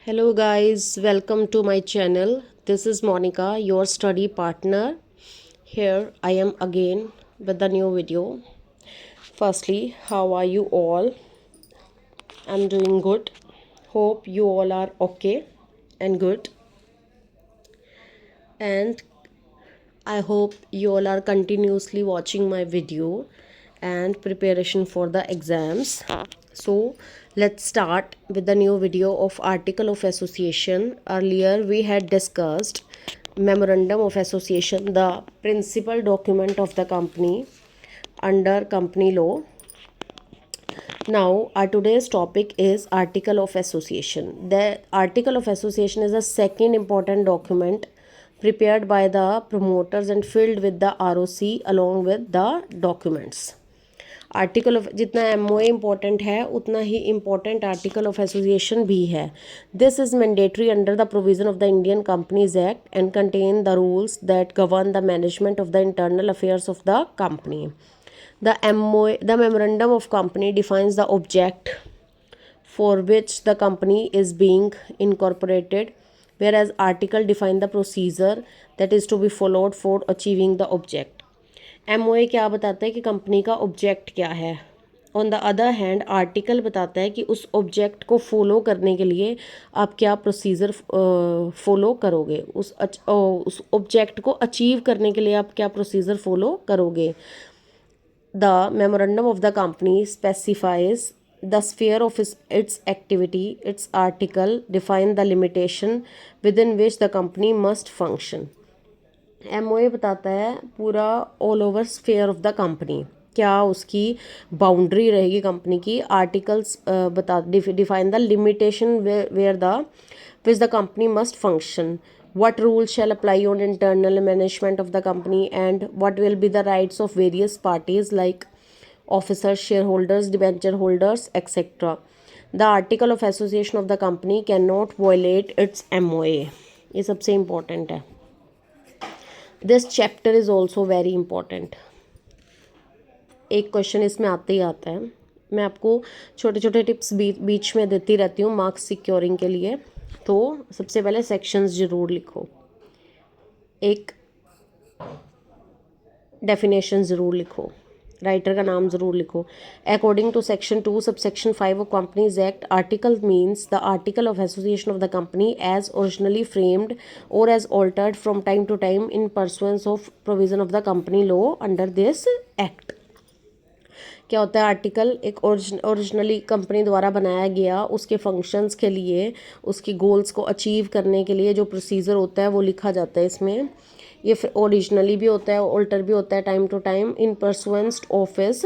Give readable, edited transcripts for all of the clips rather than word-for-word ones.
Hello guys, welcome to my channel. This is Monica, your study partner. Here I am again with a new video. Firstly, how are you all? I'm doing good. Hope you all are okay and good. And I hope you all are continuously watching my video and preparation for the exams. So let's start with the new video of Article of Association. Earlier we had discussed Memorandum of Association, the principal document of the company under company law. Now our today's topic is Article of Association. The Article of Association is the second important document prepared by the promoters and filled with the ROC along with the documents. Article of जितना MOA important है उतना ही important article of association भी है. This is mandatory under the provision of the Indian companies act and contain the rules that govern the management of the internal affairs of the company. The MOA, the Memorandum of Company defines the object for which the company is being incorporated, whereas article define the procedure that is to be followed for achieving the object. MOA क्या बताता है कि company का object क्या है. On the other hand article बताता है कि उस ऑब्जेक्ट को फॉलो करने के लिए आप क्या प्रोसीजर फॉलो करोगे, उस ऑब्जेक्ट को अचीव करने के लिए आप क्या प्रोसीजर फॉलो करोगे. The memorandum of the company specifies the sphere of its activity. Its article define the limitation within which the company must function. MOA बताता है पूरा all over sphere of the company, क्या उसकी boundary रहेगी company की. Articles बता define the limitation where the which the company must function. What rules shall apply on internal management of the company and what will be the rights of various parties like officers, shareholders, debenture holders, etc. The article of association of the company cannot violate its MOA. ये सबसे important है. This chapter is also very important. एक question इसमें आते ही आता है. मैं आपको छोटे छोटे टिप्स बीच में देती रहती हूँ मार्क्स सिक्योरिंग के लिए. तो सबसे पहले सेक्शंस ज़रूर लिखो, एक डेफिनेशन ज़रूर लिखो, राइटर का नाम ज़रूर लिखो. According to section 2 sub section 5 of Companies Act, article means the article of association of the company as originally framed or as altered from time to time in pursuance of provision of the company law under this act. क्या होता है article? एक originally company द्वारा बनाया गया, उसके functions के लिए, उसकी गोल्स को अचीव करने के लिए जो प्रोसीजर होता है वो लिखा जाता है इसमें. ये ओरिजिनली भी होता है, ऑल्टर भी होता है time to time in pursuance of his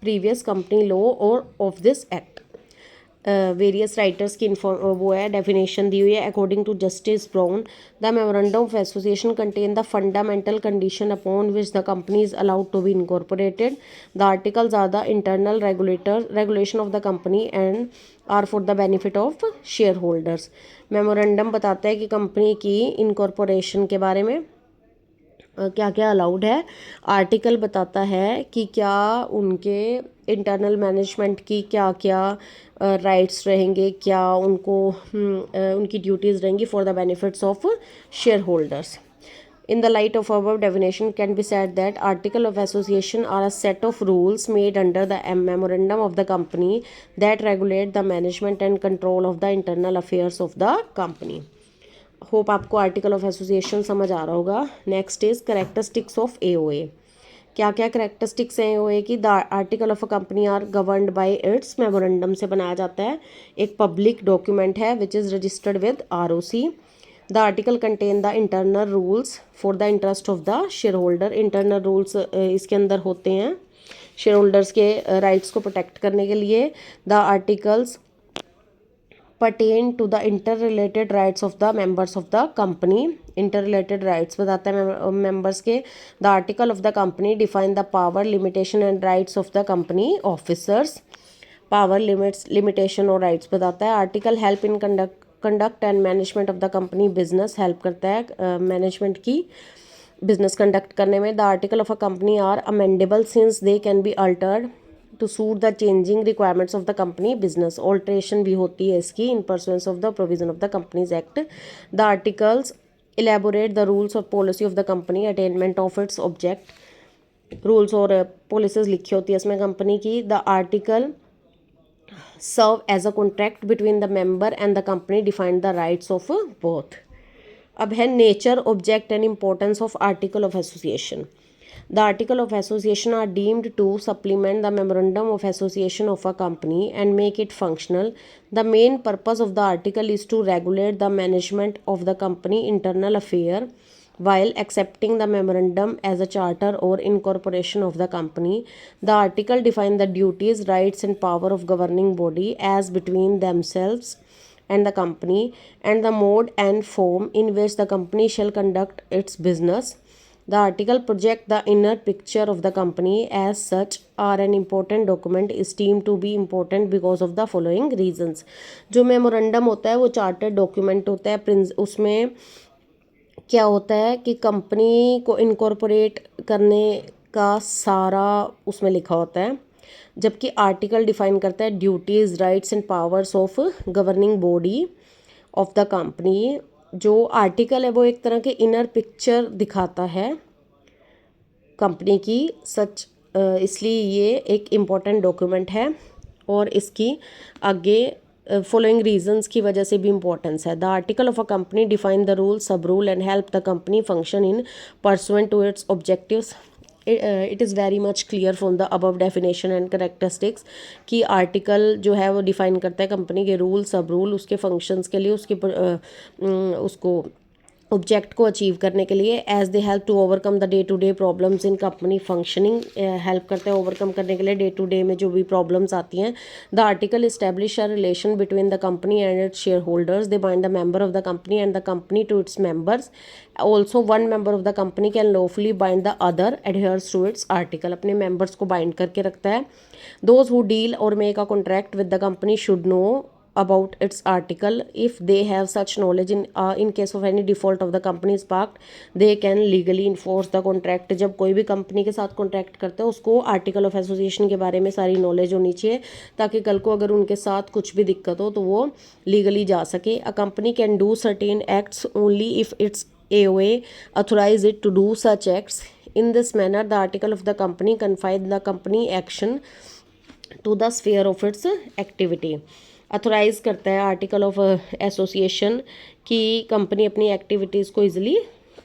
previous company law or of this act. Various writers की वो है डेफिनेशन दी हुई है. According to justice Brown, the memorandum of association contain the fundamental condition upon which the company is allowed to be incorporated. The articles are the internal regulation of the company and are for the benefit of share holders. Memorandum बताता है कि company की incorporation के बारे में क्या क्या allowed है. आर्टिकल बताता है कि क्या उनके इंटरनल मैनेजमेंट की क्या क्या राइट्स रहेंगे, क्या उनको उनकी ड्यूटीज़ रहेंगी for the benefits of share holders. In the light of above definition, can be said that article of association are a set of rules made under the memorandum of the company that regulate the management and control of the internal affairs of the company. Hope आपको article of association समझ आ रहा होगा. Next is characteristics of AOA. क्या क्या characteristics हैं AOA की? The article of a company are governed by its memorandum से बनाया जाता है. एक पब्लिक डॉक्यूमेंट है which is registered with ROC. The article contain the internal rules for the interest of the shareholder. Internal rules इसके अंदर होते हैं शेयर होल्डर्स के राइट्स को प्रोटेक्ट करने के लिए. The articles pertain to the interrelated rights of the members of the company. Interrelated rights बताता है members के. The article of the company define the power, limitation and rights of the company officers. Power limits, limitation और rights बताता है. Article help in conduct and management of the company business. help करता है management की business conduct करने में. The article of a company are amendable since they can be altered to suit the changing requirements of the company business. Alteration भी होती है इसकी in pursuance of the provision of the companies act. The articles elaborate the rules or policy of the company attainment of its object। Rules और policies लिखी होती है इसमें company की। The article serve as a contract between the member and the company define the rights of both. अब है nature object and importance of article of association. The article of association are deemed to supplement the memorandum of association of a company and make it functional. The main purpose of the article is to regulate the management of the company internal affair while accepting the memorandum as a charter or incorporation of the company. The article defines the duties, rights and power of governing body as between themselves and the company and the mode and form in which the company shall conduct its business. The article project the inner picture of the company as such are an important document is deemed to be important because of the following reasons। जो memorandum होता है वो chartered document होता है। उसमें क्या होता है कि कंपनी को इनकॉर्पोरेट करने का सारा उसमें लिखा होता है, जबकि आर्टिकल डिफाइन करता है duties, rights and powers of governing body of the company. जो आर्टिकल है वो एक तरह के इनर पिक्चर दिखाता है कंपनी की सच, इसलिए ये एक इम्पॉर्टेंट डॉक्यूमेंट है और इसकी आगे फॉलोइंग रीजंस की वजह से भी इम्पोर्टेंस है। The article of a company define the rule, sub rule and help the company function in pursuant to its objectives. It is very much clear from the above definition and characteristics कि article जो है वो define करता है company के rule, sub rule, उसके functions के लिए, उसको ऑब्जेक्ट को अचीव करने के लिए। As they help to overcome the day to day problems in company functioning, help करते हैं ओवरकम करने के लिए डे टू डे में जो भी प्रॉब्लम्स आती हैं। The article establish a relation between the company and its share holders. They bind the member of the company and the company to its members. Also one member of the company can lawfully bind the other adheres to its article. अपने मेंबर्स को bind करके रखता है। Those who deal or make a contract with the company should know about its article. If they have such knowledge in case of any default of the company's part, they can legally enforce the contract। जब कोई भी company के साथ contract करते हैं उसको article of association के बारे में सारी नॉलेज होनी चाहिए ताकि कल को अगर उनके साथ कुछ भी दिक्कत हो तो वो लीगली जा सके। A company can do certain acts only if it's AOA authorize it to do such acts। In this manner the article of the company confine the company action to the sphere of its activity। Authorize करता है article of association कि company अपनी activities को easily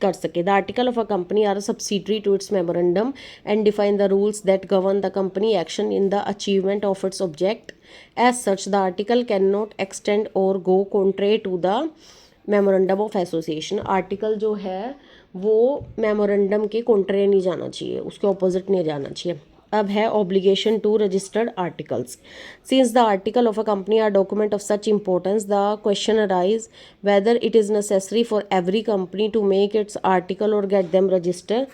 कर सके। The article of a company are subsidiary to its memorandum and define the rules that govern the company action in the achievement of its object. As such the article can not extend or go contrary to the memorandum of association. Article जो है वो memorandum के कॉन्ट्रे नहीं जाना चाहिए, उसके opposite नहीं जाना चाहिए। अब है obligation to registered articles. Since the article of a company are document of such importance the question arise whether it is necessary for every company to make its article or get them register.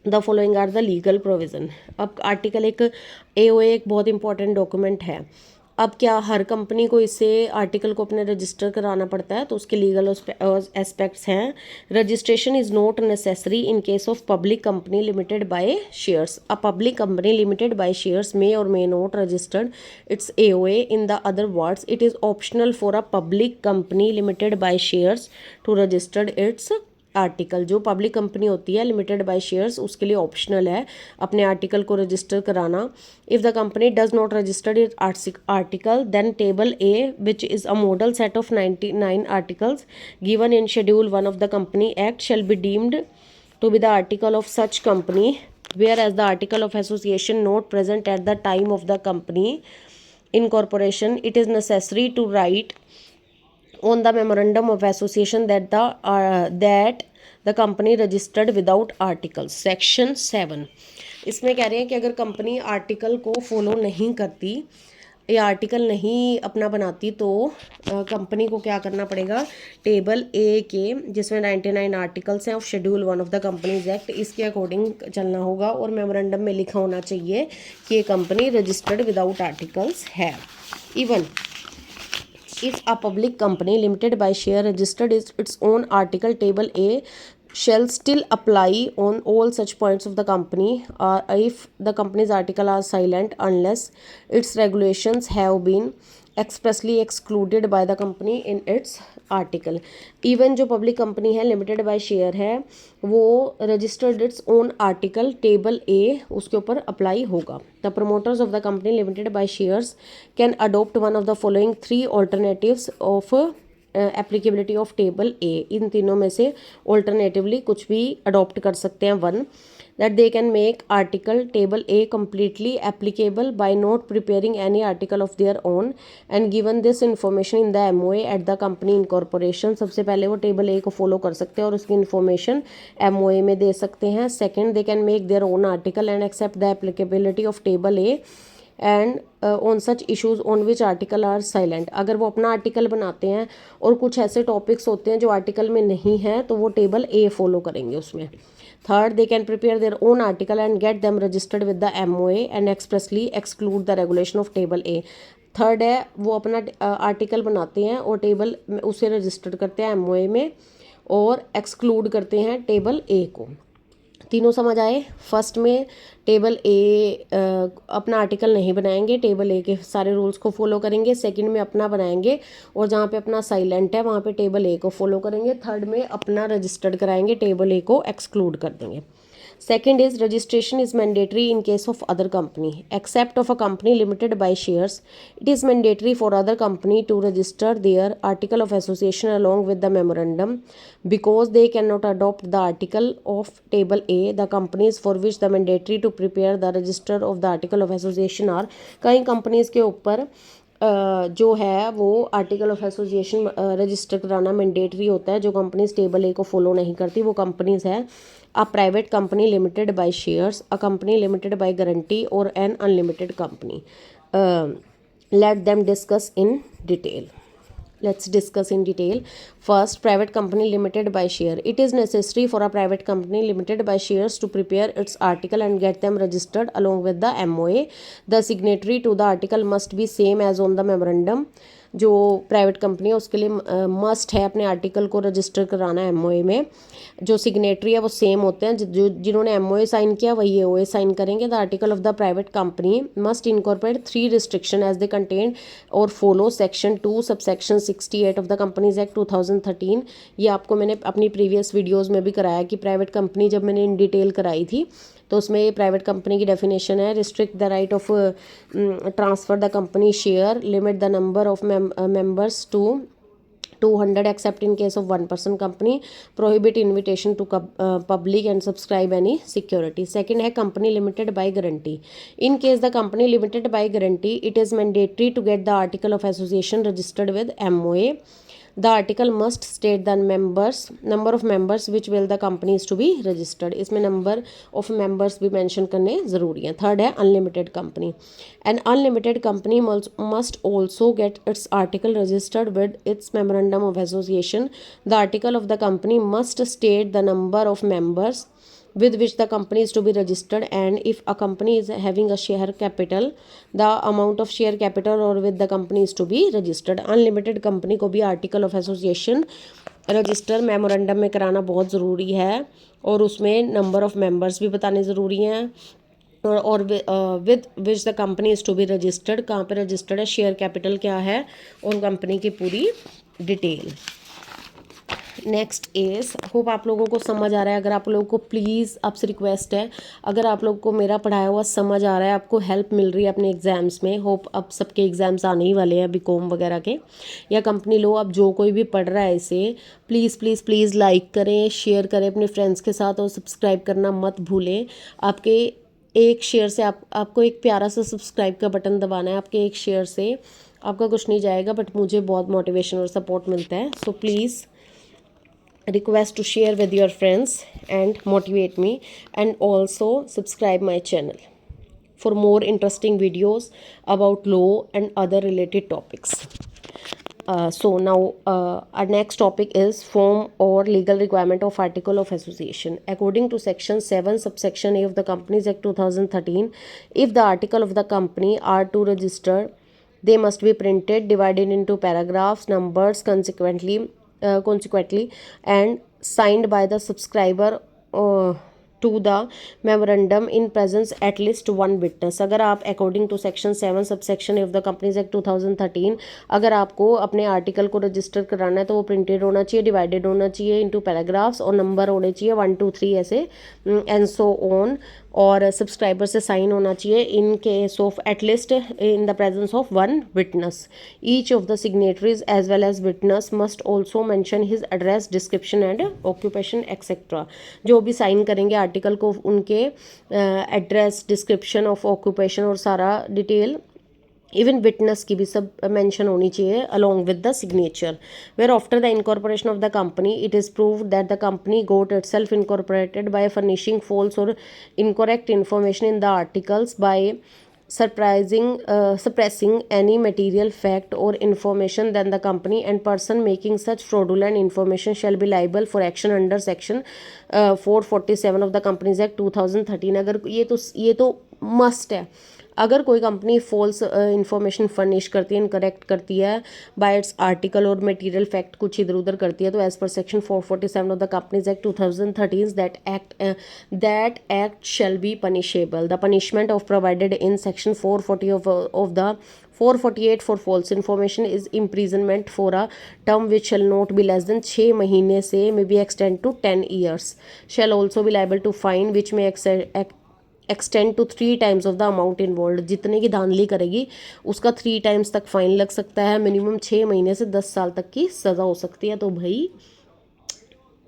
The following are the legal provision. अब article एक AOA एक बहुत important document है। अब क्या हर company को इससे article को अपने रजिस्टर कराना पड़ता है, तो उसके लीगल एस्पेक्ट्स हैं। Registration is not necessary in case of public company limited by shares. A public company limited by shares may or may not registered its AOA। In the other words it is optional for a public company limited by shares to registered its article. जो public company होती है limited by shares उसके लिए optional है अपने article को register कराना। If the company does not registered it article then table A which is a model set of 99 articles given in schedule 1 of the company act shall be deemed to be the article of such company whereas the article of association not present at the time of the company incorporation it is necessary to write on the memorandum of association that the company registered without articles। Section 7 इसमें कह रहे हैं कि अगर company article को follow नहीं करती या आर्टिकल नहीं अपना बनाती तो कंपनी को क्या करना पड़ेगा। टेबल A के जिसमें 99 आर्टिकल्स हैं of schedule 1 of the companies act इसके अकॉर्डिंग चलना होगा और मेमोरेंडम में लिखा होना चाहिए कि ये कंपनी रजिस्टर्ड विदाउट आर्टिकल्स है। Even if a public company limited by share registered its own article, table A shall still apply on all such points of the company if the company's article are silent unless its regulations have been expressly excluded by the company in its article. Even जो public company है, limited by share है, वो registered its own article table A उसके ऊपर apply होगा. The promoters of the company limited by shares can adopt one of the following 3 alternatives of applicability of table A. इन तीनों में से ऑल्टरनेटिवली कुछ भी अडॉप्ट कर सकते हैं. 1 that they can make article table A completely applicable by not preparing any article of their own and given this information in the MOA at the company incorporation. सबसे पहले वो टेबल ए को follow कर सकते हैं और उसकी इन्फॉर्मेशन MOA में दे सकते हैं. Second, they can make their own article and accept the applicability of table A and on such issues on which article are silent. अगर वो अपना आर्टिकल बनाते हैं और कुछ ऐसे टॉपिक्स होते हैं जो आर्टिकल में नहीं है तो वो टेबल ए फॉलो करेंगे उसमें. Third, they can prepare their own article and get them registered with the MOA and expressly exclude the regulation of table A. Third है, वो अपना आर्टिकल बनाते हैं और टेबल उसे रजिस्टर्ड करते हैं MOA में और एक्सक्लूड करते हैं टेबल ए को. तीनों समझ आए. फर्स्ट में टेबल ए अपना आर्टिकल नहीं बनाएंगे, टेबल ए के सारे रूल्स को फॉलो करेंगे. सेकंड में अपना बनाएंगे और जहाँ पे अपना साइलेंट है वहाँ पे टेबल ए को फॉलो करेंगे. थर्ड में अपना रजिस्टर्ड कराएंगे, टेबल ए को एक्सक्लूड कर देंगे. Second is registration is mandatory in case of other company. Except of a company limited by shares, it is mandatory for other company to register their article of association along with the memorandum because they cannot adopt the article of table A. The companies for which the mandatory to prepare the register of the article of association are, कई companies के ऊपर जो है वो article of association register कराना mandatory होता है. जो कंपनीज टेबल ए को फॉलो नहीं करती वो कंपनीज है a private company limited by shares, a company limited by guarantee और an unlimited company. Let them discuss in detail. Let's discuss in detail. First, private company limited by share. It is necessary for a private company limited by shares to prepare its article and get them registered along with the MOA. The signatory to the article must be same as on the memorandum. जो private company है उसके लिए must है अपने article को register कराना है MOA में. जो सिग्नेटरी है वो सेम होते हैं, जो जिन्होंने MOA साइन किया वही OA साइन करेंगे. The article of the private company must incorporate 3 restriction as they contain or follow section 2 subsection 68 of the companies act 2013. ये आपको मैंने अपनी प्रीवियस वीडियोज़ में भी कराया कि प्राइवेट कंपनी जब मैंने इन डिटेल कराई थी तो उसमें ये प्राइवेट कंपनी की डेफिनेशन है. Restrict the right of transfer the company share, limit the number of members to 200 except in case of 1 person company, prohibit invitation to public and subscribe any security. Second है company limited by guarantee. In case the company limited by guarantee, it is mandatory to get the article of association registered with MOA. The article must state the number of members which will the company is to be registered. इसमें number of members भी mention करने ज़रूरी हैं. Third है unlimited company. An unlimited company must also get its article registered with its memorandum of association. The article of the company must state the number of members with which the company is to be registered, and if a company is having a share capital, the amount of share capital or with the company is to be registered. Unlimited company को भी article of association register memorandum में कराना बहुत ज़रूरी है और उसमें number of members भी बताने ज़रूरी हैं और with which the company is to be registered, कहाँ पे रजिस्टर्ड है, शेयर कैपिटल क्या है और कंपनी की पूरी डिटेल. नेक्स्ट इज़, होप आप लोगों को समझ आ रहा है. अगर आप लोगों को प्लीज़ आपसे रिक्वेस्ट है, अगर आप लोगों को मेरा पढ़ाया हुआ समझ आ रहा है, आपको हेल्प मिल रही है अपने एग्ज़ाम्स में, होप अब सबके एग्ज़ाम्स आने ही वाले हैं बीकॉम वगैरह के या कंपनी लो, अब जो कोई भी पढ़ रहा है इसे प्लीज़ प्लीज़ प्लीज़ लाइक करें, शेयर करें अपने फ्रेंड्स के साथ और सब्सक्राइब करना मत भूलें. आपके एक शेयर से आपको एक प्यारा सा सब्सक्राइब का बटन दबाना है. आपके एक शेयर से आपका कुछ नहीं जाएगा बट मुझे बहुत मोटिवेशन और सपोर्ट मिलता है. So please request to share with your friends and motivate me, and also subscribe my channel for more interesting videos about law and other related topics. So now our next topic is form or legal requirement of article of association. According to section 7 subsection A of the Companies Act 2013, if the article of the company are to register, they must be printed, divided into paragraphs, numbers consequently and signed by the subscriber to the memorandum in presence at least one witness. अगर आप according to section 7 subsection of the Companies Act 2013 अगर आपको अपने article को register कराना है तो वो प्रिंटेड होना चाहिए, डिवाइडेड होना चाहिए इनटू पैराग्राफ्स और नंबर होने चाहिए 1 2 3 ऐसे एंड सो ऑन, और सब्सक्राइबर से साइन होना चाहिए in case of at least in the presence of one witness. Each of the signatories as well as witness must also mention his address, description and occupation etcetera. जो भी sign करेंगे article को उनके address, description of occupation और सारा detail, even witness की भी सब मेंशन होनी चाहिए along with the signature. Where after the incorporation of the company it is proved that the company got itself incorporated by furnishing false or incorrect information in the articles by suppressing any material fact or information, then the company and person making such fraudulent information shall be liable for action under section 447 of the Companies Act 2013. अगर ये तो must है. अगर कोई company false information furnish करती है, incorrect करती है बाय इट्स आर्टिकल और मटेरियल फैक्ट कुछ इधर उधर करती है, तो as per section 447 of the companies act 2013 that act shall be punishable. The punishment of provided in section 440 of the 448 for false information is imprisonment for a term which shall not be less than 6 महीने से may be extend to 10 years. Shall also be liable to fine which may extend to 3 times of the amount involved. जितने की धांधली करेगी उसका 3 times तक fine लग सकता है. मिनिमम 6 महीने से 10 साल तक की सज़ा हो सकती है. तो भाई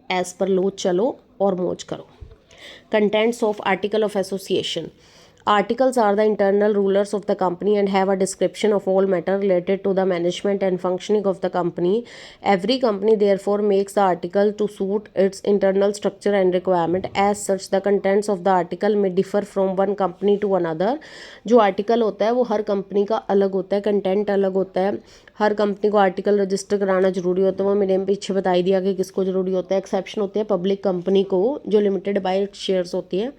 एज पर लो चलो और मौज करो. Contents of article of association. Articles are the internal rulers of the company and have a description of all matter related to the management and functioning of the company. Every company therefore makes the article to suit its internal structure and requirement. As such, the contents of the article may differ from one company to another. जो article होता है वो हर company का अलग होता है, content अलग होता है. हर कंपनी को आर्टिकल रजिस्टर कराना जरूरी होता है. वो मैंने पीछे बता ही दिया कि किसको जरूरी होता है. एक्सेप्शन होते हैं पब्लिक कंपनी को जो लिमिटेड बाय शेयर्स होती है,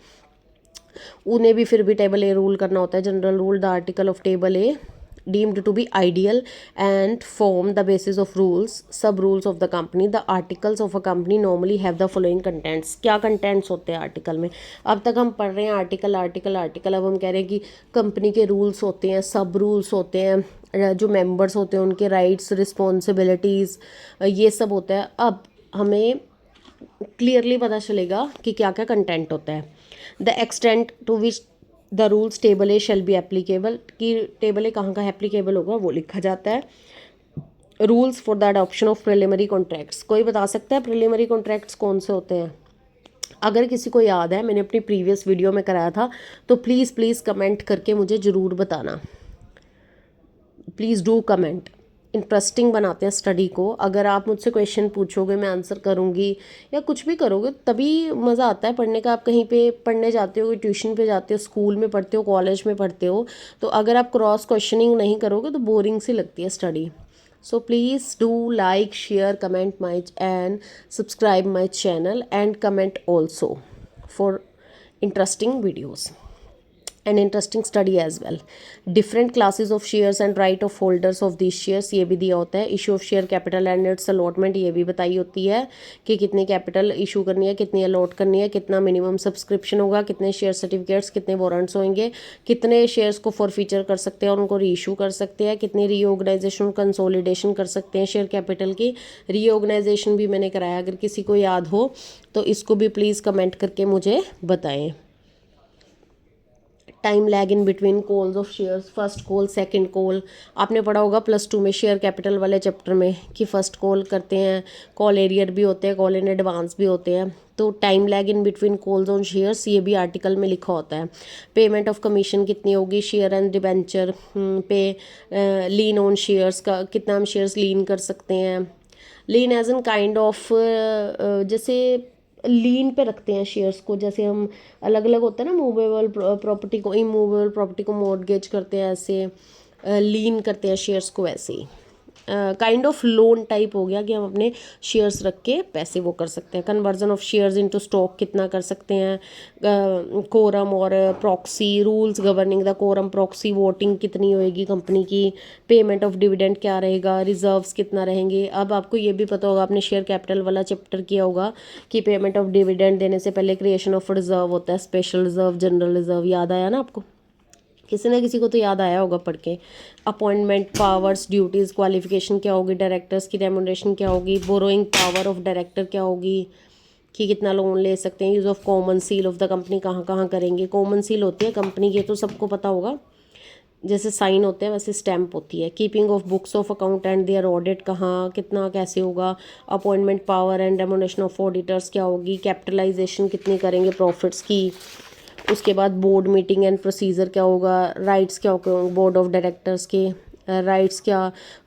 उन्हें भी फिर भी टेबल ए रूल करना होता है. General rule. The article of table A deemed to be ideal and form the basis of rules, sub rules of the company. The articles of a company normally have the following contents. क्या contents होते हैं article में? अब तक हम पढ़ रहे हैं आर्टिकल आर्टिकल आर्टिकल. अब हम कह रहे हैं कि कंपनी के रूल्स होते हैं, सब रूल्स होते हैं, जो मेंबर्स होते हैं उनके राइट्स, रिस्पॉन्सिबिलिटीज़, ये सब होता है. अब हमें क्लियरली पता चलेगा कि क्या क्या कंटेंट होता है. The extent to which the rules table A shall be applicable, कि टेबल ए कहाँ का एप्लीकेबल होगा वो लिखा जाता है. Rules for the adoption of preliminary contracts. कोई बता सकता है प्रिलिमिनरी कॉन्ट्रैक्ट्स कौन से होते हैं? अगर किसी को याद है, मैंने अपनी प्रीवियस वीडियो में कराया था, तो प्लीज़ कमेंट करके मुझे ज़रूर बताना. Please do comment. इंटरेस्टिंग बनाते हैं स्टडी को. अगर आप मुझसे क्वेश्चन पूछोगे मैं आंसर करूँगी, या कुछ भी करोगे तभी मज़ा आता है पढ़ने का. आप कहीं पे पढ़ने जाते हो, ट्यूशन पे जाते हो, स्कूल में पढ़ते हो, कॉलेज में पढ़ते हो, तो अगर आप क्रॉस क्वेश्चनिंग नहीं करोगे तो बोरिंग सी लगती है study. So please do like, share, comment my and subscribe my channel and comment also for interesting videos and interesting study as well. Different classes of shares and right of holders of these shares ये भी दिया होता है. Issue of share capital and it's allotment ये भी बताई होती है कि कितने कैपिटल इशू करनी है, कितनी अलॉट करनी है, कितना मिनिमम सब्सक्रिप्शन होगा, कितने शेयर सर्टिफिकेट्स, कितने वारंट्स होंगे, कितने शेयर्स को फॉरफीचर कर सकते हैं और उनको रीइशू कर सकते हैं, कितनी रीऑर्गेनाइजेशन कंसोलिडेशन कर सकते हैं शेयर कैपिटल की. रीऑर्गेनाइजेशन भी मैंने कराया, अगर किसी को याद हो तो इसको भी प्लीज़ कमेंट करके मुझे बताएं. Time lag in between calls of shares. First call, second call. आपने पढ़ा होगा +2 में शेयर कैपिटल वाले चैप्टर में कि फ़र्स्ट कॉल करते हैं, कॉल एरियर भी होते हैं, कॉल इन एडवांस भी होते हैं. तो time lag in between calls on shares ये भी आर्टिकल में लिखा होता है. पेमेंट ऑफ कमीशन कितनी होगी, शेयर एंड डिबेंचर पे, लीन ऑन शेयर्स का कितना हम शेयर्स लीन कर सकते हैं. लीन एज एन काइंड ऑफ जैसे लीन पे रखते हैं शेयर्स को, जैसे हम अलग अलग होता है ना, मूवेबल प्रॉपर्टी को, इमूवेबल प्रॉपर्टी को मॉर्गेज करते हैं, ऐसे लीन करते हैं शेयर्स को, ऐसे ही. काइंड ऑफ लोन टाइप हो गया कि हम अपने शेयर्स रख के पैसे वो कर सकते हैं। Conversion of shares into stock कितना कर सकते हैं, कोरम और proxy, rules governing the quorum proxy voting कितनी होएगी कंपनी की, पेमेंट ऑफ डिविडेंड क्या रहेगा, रिजर्व्स कितना रहेंगे। अब आपको ये भी पता होगा, आपने शेयर कैपिटल वाला चैप्टर किया होगा कि पेमेंट ऑफ डिविडेंड देने से पहले क्रिएशन ऑफ रिजर्व होता है, स्पेशल रिजर्व, जनरल रिजर्व, याद आया ना आपको? किसी न किसी को तो याद आया होगा पढ़ के। अपॉइंटमेंट पावर्स, ड्यूटीज़, क्वालिफिकेशन क्या होगी, डायरेक्टर्स की रेमुनरेशन क्या होगी, बोरोइंग पावर ऑफ डायरेक्टर क्या होगी कि कितना लोन ले सकते हैं, use of common seal of the company कहाँ कहाँ करेंगे। कॉमन सील होती है कंपनी की, तो सबको पता होगा, जैसे साइन होते हैं वैसे स्टैम्प होती है। Keeping of books of account and their audit कहाँ कितना कैसे होगा। Appointment power and remuneration of auditors क्या होगी। कैपिटलाइजेशन कितनी करेंगे प्रॉफिट्स की। उसके बाद बोर्ड मीटिंग एंड प्रोसीजर क्या होगा। राइट्स क्या होंगे बोर्ड ऑफ डायरेक्टर्स के, राइट्स क्या,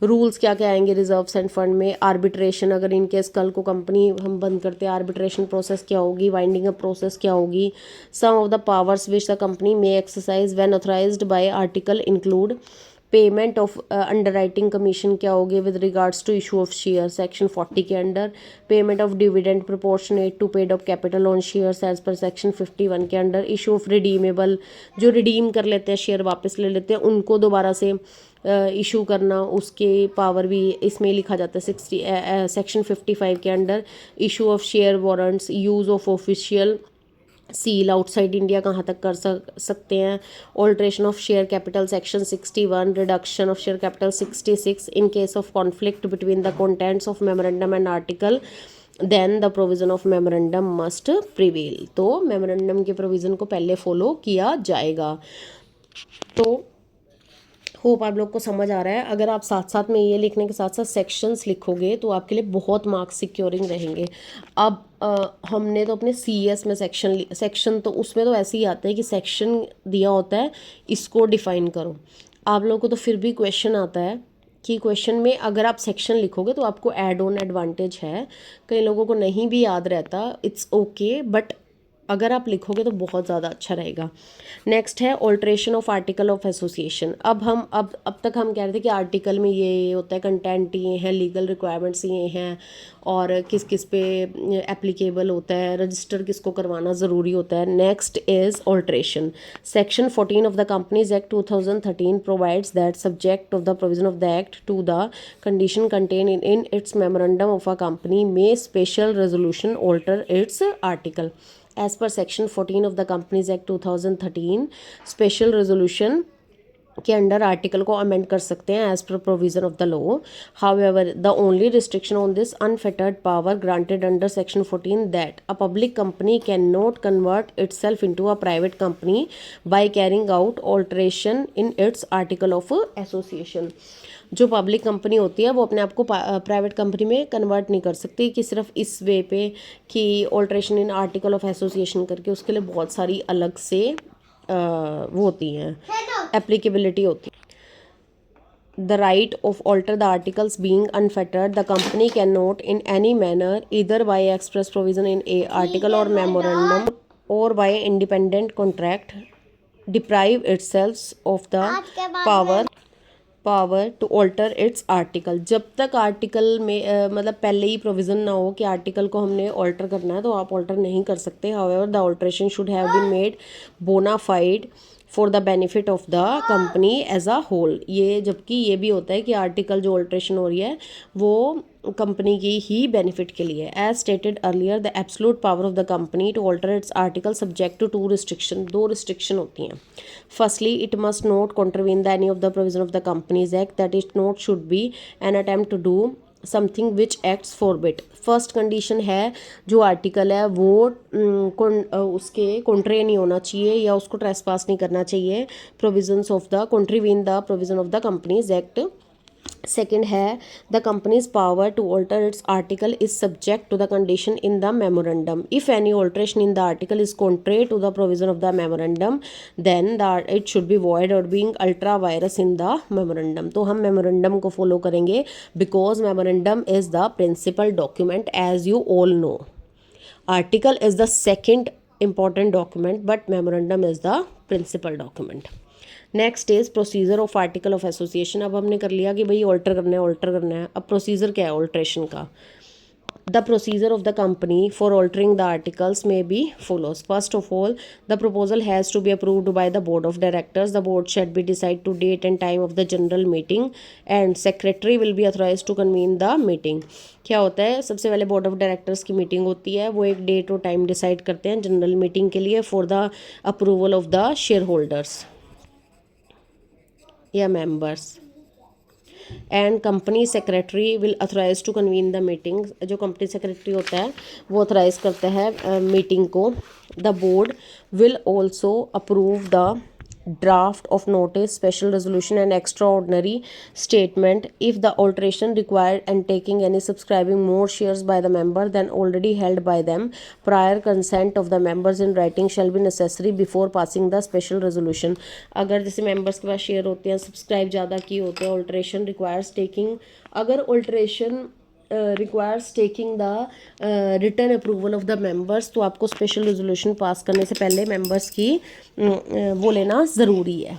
रूल्स क्या क्या आएंगे रिजर्व्स एंड फंड में। आर्बिट्रेशन, अगर इनकेस कल को कंपनी हम बंद करते हैं, आर्बिट्रेशन प्रोसेस क्या होगी, वाइंडिंग अप प्रोसेस क्या होगी। Some of the powers which the company may exercise when authorized by article include. Payment of underwriting commission क्या होगी with regards to issue of share section 40 के under. Payment of dividend proportionate to paid of capital on shares as per section 51 के under. Issue of redeemable, जो redeem कर लेते हैं share वापस ले लेते हैं उनको दोबारा से इशू करना, उसके पावर भी इसमें लिखा जाता है 60 सेक्शन 55 के under. Issue of share warrants, use of official seal outside India कहाँ तक कर सकते हैं। Alteration of share capital section 61, reduction of share capital 66 in case of conflict between the contents of memorandum and article, then the provision of memorandum must prevail. तो memorandum के provision को पहले follow किया जाएगा। तो होप आप लोग को समझ आ रहा है। अगर आप साथ साथ में ये लिखने के साथ साथ सेक्शंस लिखोगे तो आपके लिए बहुत मार्क्स सिक्योरिंग रहेंगे। अब हमने तो अपने CS में सेक्शन तो उसमें तो ऐसे ही आते हैं कि सेक्शन दिया होता है, इसको डिफाइन करो। आप लोगों को तो फिर भी क्वेश्चन आता है कि क्वेश्चन में अगर आप सेक्शन लिखोगे तो आपको एड ऑन एडवांटेज है। कई लोगों को नहीं भी याद रहता, इट्स ओके, बट अगर आप लिखोगे तो बहुत ज़्यादा अच्छा रहेगा। नेक्स्ट है alteration of article of association. अब तक हम कह रहे थे कि आर्टिकल में ये होता है, कंटेंट ये हैं, लीगल रिक्वायरमेंट्स ये हैं, और किस किस पे एप्लीकेबल होता है, रजिस्टर किसको करवाना ज़रूरी होता है। Next is alteration. Section 14 of the companies act 2013 provides that subject of the provision of the act to the condition contain in its memorandum of a company may special resolution alter its article. As per section 14 of the Companies Act 2013, special resolution के under article को amend कर सकते हैं as per provision of the law. However the only restriction on this unfettered power granted under section 14 that a public company can not convert itself into a private company by carrying out alteration in its article of association. जो public company होती है वो अपने आप को private company में convert नहीं कर सकती कि सिर्फ इस वे पे कि alteration in article of association करके, उसके लिए बहुत सारी अलग से वो होती हैं, एप्लीकेबिलिटी होती है। The right of alter the articles being unfettered, the company cannot in any manner, either by express provision in a article or memorandum or by independent contract, deprive itself of the power to alter its article. जब तक article में मतलब पहले ही provision ना हो कि article को हमने ऑल्टर करना है तो आप ऑल्टर नहीं कर सकते। However the alteration should have been made bona fide for the benefit of the company as a whole. ये जबकि ये भी होता है कि आर्टिकल जो ऑल्ट्रेशन हो रही है वो कंपनी की ही बेनिफिट के लिए। As stated earlier the absolute power of the company to alter its article subject to 2 restriction. 2 restriction होती हैं। Firstly it must not contravene the any of the provision of the companies act, that it not should be an attempt to do something which acts forbid. First condition है जो article है वो उसके कॉन्ट्रे नहीं होना चाहिए या उसको ट्रेसपास नहीं करना चाहिए provisions of the contravene the provision of the companies Act. Second है the company's power to alter its article is subject to the condition in the memorandum. If any alteration in the article is contrary to the provision of the memorandum then it should be void or being ultra vires in the memorandum. तो हम memorandum को follow करेंगे because memorandum is the principal document as you all know. Article is the second important document but memorandum is the principal document. Next is procedure of article of association. अब हमने कर लिया कि भाई alter करना है। अब प्रोसीजर क्या है ऑल्ट्रेशन का। The procedure of the company for altering the articles may be follows. First of all, the proposal has to be approved by the board of directors. The board should be decide to date and time of the general meeting and secretary will be authorized to convene the meeting. क्या होता है, सबसे पहले board of directors की meeting होती है, वो एक डेट और टाइम डिसाइड करते हैं जनरल मीटिंग के लिए for the approval of the share holders या members. And company secretary will authorise to convene the meeting. जो कंपनी सेक्रेटरी होता है वो अथोराइज करता है मीटिंग को। The board will also approve the draft of notice, special resolution and extraordinary statement if the alteration required and taking any subscribing more shares by the member than already held by them. Prior consent of the members in writing shall be necessary before passing the special resolution. अगर जैसे members के पास share होते हैं, subscribe ज़्यादा किए होते हैं, alteration requires taking, अगर alteration requires taking the return approval of the members, तो आपको स्पेशल रेजोल्यूशन पास करने से पहले मेंबर्स की वो लेना ज़रूरी है,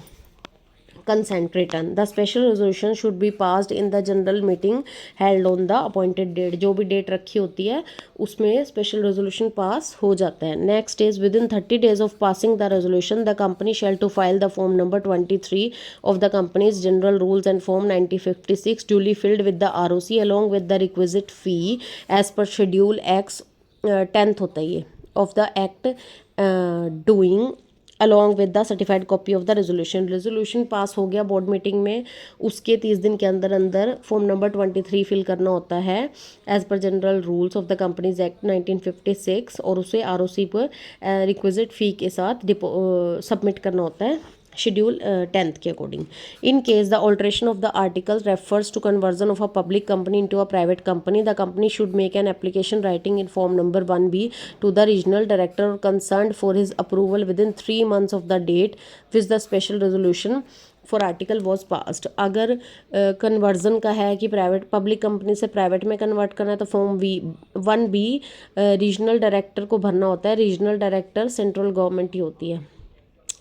consent written. The special resolution should be passed in the general meeting held on the appointed date. जो भी डेट रखी होती है उसमें स्पेशल रेजोल्यूशन पास हो जाता है। Next is with in 30 days of passing the resolution the company shall to file the form number 23 of the company's general rules and form 9056 duly filled with the ROC along with the requisite fee as per schedule X 10th होता है ये of the act doing along with the certified copy of the resolution pass हो गया board meeting में, उसके 30 दिन के अंदर अंदर फॉर्म नंबर 23 फिल करना होता है as per general rules of the companies act 1956 और उसे ROC पर रिक्विजिट फ़ी के साथ सबमिट करना होता है शेड्यूल 10th के according. In case the alteration of the article refers to conversion of a public company into a private company, the company should make an application writing in form number 1B to the regional director concerned for his approval within 3 months of the date which the special resolution for article was passed. अगर conversion का है कि private public company से private में convert करना है तो form 1B regional director को भरना होता है। रीजनल डायरेक्टर सेंट्रल गवर्नमेंट ही होती है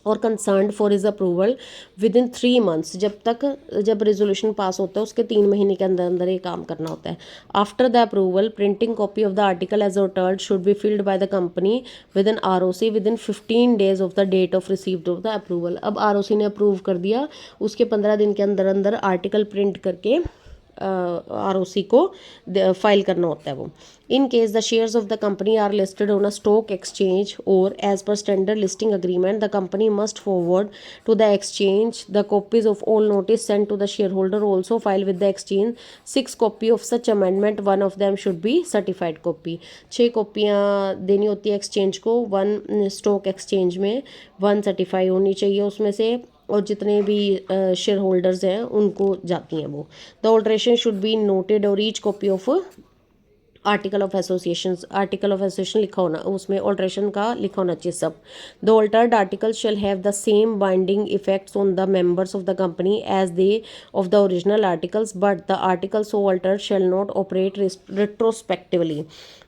और concerned for his approval within 3 months, जब रेजोल्यूशन पास होता है उसके 3 महीने के अंदर अंदर ये काम करना होता है। After the approval printing copy of the article as altered should be filed by the company within ROC within 15 days of the date of received of the approval. अब ROC ने approve कर दिया, उसके 15 दिन के अंदर अंदर article print करके ROC को फाइल करना होता है वो। In case the shares of the company are listed on a stock exchange और as per standard listing agreement the company must forward to the exchange the copies of all notice send to the shareholder also file with the exchange 6 copy of such amendment, one of them should be certified copy. 6 कॉपियाँ देनी होती है exchange को, 1 stock exchange में, 1 certify होनी चाहिए उसमें से, और जितने भी शेयर होल्डर्स हैं उनको जाती हैं वो। The alteration should be noted और each copy of article of association लिखा होना, उसमें ऑल्ट्रेशन का लिखा होना चाहिए सब। The altered article shall have the same binding effects on the members of the company as they of the original articles but the article so altered shall not operate retrospectively.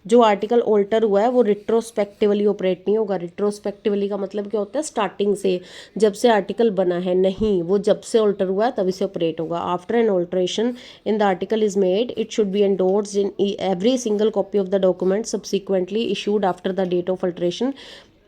जो article alter हुआ है वो retrospectively operate नहीं होगा। Retrospectively का मतलब क्या होता है, स्टार्टिंग से, जब से आर्टिकल बना है नहीं, वो जब से ऑल्टर हुआ है तभी से ऑपरेट होगा। After an alteration in the article is made it should be endorsed in every single copy of the document subsequently issued after the date of alteration.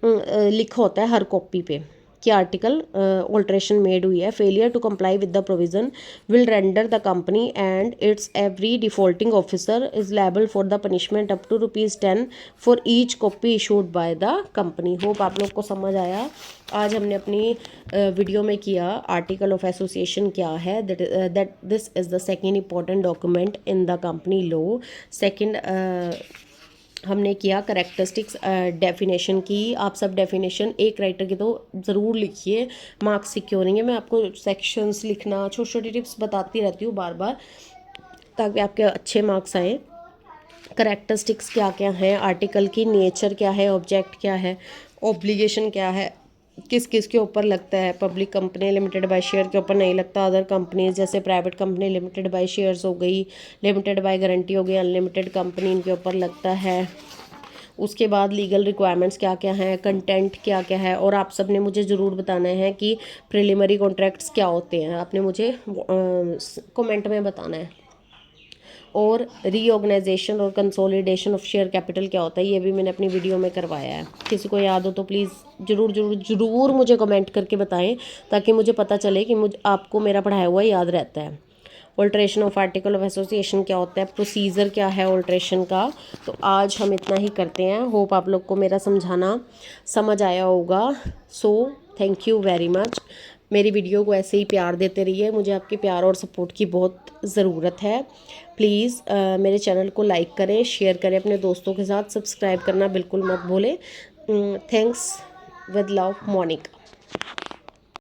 लिखा होता है हर कॉपी पे कि आर्टिकल ऑल्ट्रेशन मेड हुई है। Failure to comply with the provision will render the company and its every defaulting officer is liable for the punishment up to ₹10 for each copy issued by the company. Hope आप लोग को समझ आया। आज हमने अपनी वीडियो में किया आर्टिकल ऑफ एसोसिएशन क्या है, that this is the second important document in the company law. Second हमने किया करेक्टरिस्टिक्स डेफिनेशन की। आप सब डेफिनेशन एक राइटर की तो ज़रूर लिखिए, मार्क्स सिक्योर होंगे। मैं आपको सेक्शंस लिखना, छोटी छोटी टिप्स बताती रहती हूँ बार बार ताकि आपके अच्छे मार्क्स आए। करेक्टरिस्टिक्स क्या क्या हैं आर्टिकल की, नेचर क्या है, ऑब्जेक्ट क्या है, ऑब्लिगेशन क्या है, किस किस के ऊपर लगता है, public company limited by share के ऊपर नहीं लगता, अदर कंपनीज जैसे private company limited by shares हो गई, लिमिटेड बाय गारंटी हो गई, अनलिमिटेड कंपनी इनके ऊपर लगता है। उसके बाद लीगल रिक्वायरमेंट्स क्या क्या हैं, कंटेंट क्या क्या है, और आप सब ने मुझे ज़रूर बताना है कि प्रिलिमिनरी कॉन्ट्रैक्ट्स क्या होते हैं, आपने मुझे कमेंट में बताना है। और रीऑर्गेनाइजेशन और कंसोलिडेशन ऑफ शेयर कैपिटल क्या होता है, ये भी मैंने अपनी वीडियो में करवाया है। किसी को याद हो तो प्लीज़ ज़रूर ज़रूर ज़रूर मुझे कमेंट करके बताएं, ताकि मुझे पता चले कि मुझे आपको मेरा पढ़ाया हुआ याद रहता है। Alteration of article of association क्या होता है, प्रोसीजर क्या है ऑल्ट्रेशन का। तो आज हम इतना ही करते हैं। होप आप लोग को मेरा समझाना समझ आया होगा। So thank you very much. मेरी वीडियो को ऐसे ही प्यार देते रहिए, मुझे आपके प्यार और सपोर्ट की बहुत ज़रूरत है। प्लीज़ मेरे चैनल को लाइक करें, शेयर करें अपने दोस्तों के साथ, सब्सक्राइब करना बिल्कुल मत भूलें। Thanks, with love, Monika.